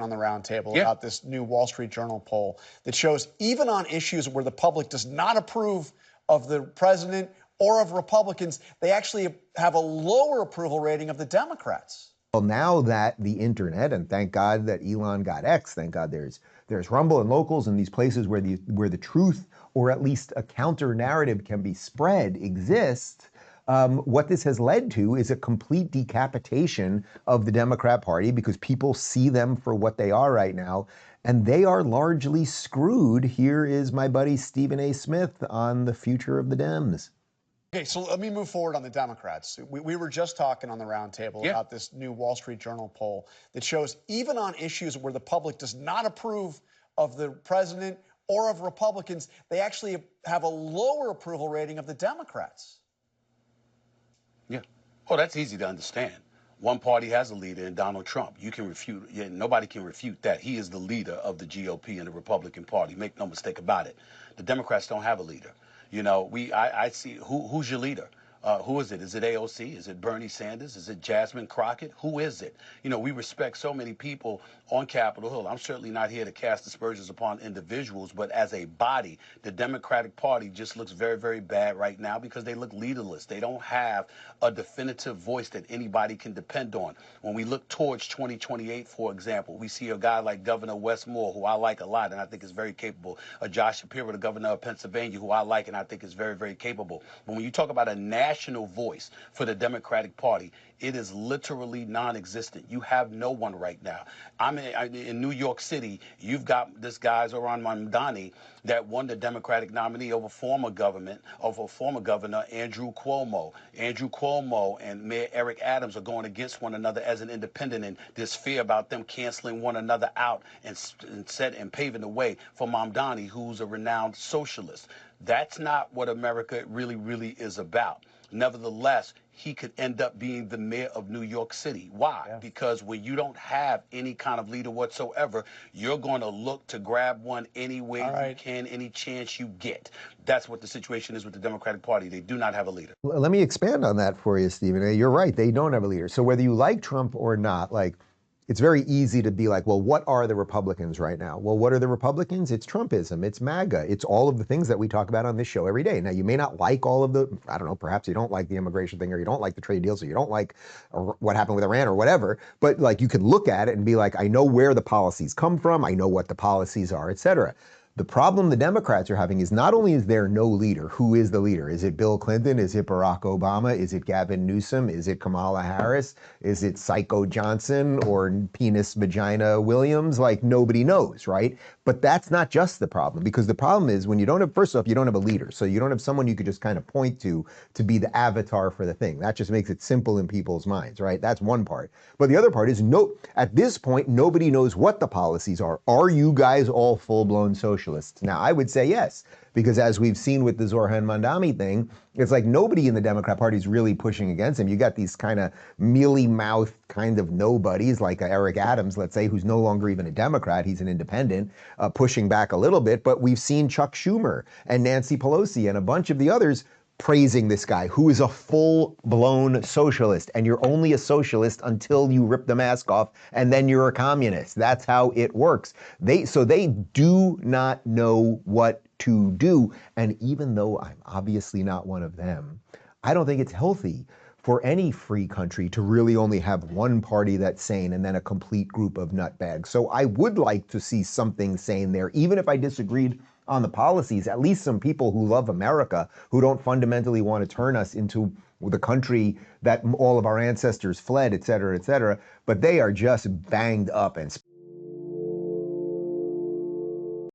on the roundtable about this new Wall Street Journal poll that shows even on issues where the public does not approve of the president or of Republicans, they actually have a lower approval rating of the Democrats. Well, now that the internet, and thank God that Elon got X, thank God there's Rumble and Locals and these places where the truth, or at least a counter narrative can be spread, exist. What this has led to is a complete decapitation of the Democrat Party because people see them for what they are right now, and they are largely screwed. Here is my buddy Stephen A. Smith on the future of the Dems. Okay, so let me move forward on the Democrats. We were just talking on the roundtable about this new Wall Street Journal poll that shows even on issues where the public does not approve of the president or of Republicans, they actually have a lower approval rating of the Democrats. Yeah. Oh, that's easy to understand. One party has a leader in Donald Trump. You can refute, nobody can refute that. He is the leader of the GOP and the Republican Party. Make no mistake about it. The Democrats don't have a leader. You know, I see, who's your leader? Who is it? Is it AOC? Is it Bernie Sanders? Is it Jasmine Crockett? Who is it? You know, we respect so many people on Capitol Hill. I'm certainly not here to cast aspersions upon individuals, but as a body, the Democratic Party just looks very, very bad right now because they look leaderless. They don't have a definitive voice that anybody can depend on. When we look towards 2028, for example, we see a guy like Governor Wes Moore, who I like a lot and I think is very capable, Josh Shapiro, the governor of Pennsylvania, who I like and I think is very, very capable. But when you talk about a national voice for the Democratic Party, it is literally non-existent. You have no one right now. I'm in New York City. You've got this guy, Zohran Mamdani, that won the Democratic nominee over former governor Andrew Cuomo. Andrew Cuomo and Mayor Eric Adams are going against one another as an independent, and there's fear about them canceling one another out and paving the way for Mamdani, who's a renowned socialist. That's not what America really, really is about. Nevertheless, he could end up being the mayor of New York City. Why? Yeah. Because when you don't have any kind of leader whatsoever, you're going to look to grab one any way you can, any chance you get. That's what the situation is with the Democratic Party. They do not have a leader. Let me expand on that for you, Stephen. You're right. They don't have a leader. So whether you like Trump or not, it's very easy to be like, well, what are the Republicans right now? Well, what are the Republicans? It's Trumpism, it's MAGA, it's all of the things that we talk about on this show every day. Now, you may not like all of I don't know, perhaps you don't like the immigration thing, or you don't like the trade deals, or you don't like what happened with Iran or whatever, but you could look at it and be like, I know where the policies come from, I know what the policies are, et cetera. The problem the Democrats are having is not only is there no leader, who is the leader? Is it Bill Clinton? Is it Barack Obama? Is it Gavin Newsom? Is it Kamala Harris? Is it Psycho Johnson or Penis Vagina Williams? Nobody knows, right? But that's not just the problem, because the problem is when you don't have, first off, you don't have a leader. So you don't have someone you could just kind of point to be the avatar for the thing. That just makes it simple in people's minds, right? That's one part. But the other part is, at this point, nobody knows what the policies are. Are you guys all full-blown socialists? Now, I would say yes, because as we've seen with the Zohran Mamdani thing, it's like nobody in the Democrat Party is really pushing against him. You got these kind of mealy-mouthed kind of nobodies like Eric Adams, let's say, who's no longer even a Democrat. He's an independent, pushing back a little bit. But we've seen Chuck Schumer and Nancy Pelosi and a bunch of the others praising this guy who is a full-blown socialist, and you're only a socialist until you rip the mask off, and then you're a communist. That's how it works. So they do not know what to do, and even though I'm obviously not one of them, I don't think it's healthy for any free country to really only have one party that's sane and then a complete group of nutbags. So I would like to see something sane there, even if I disagreed on the policies. At least some people who love America, who don't fundamentally want to turn us into the country that all of our ancestors fled, et cetera, but they are just banged up and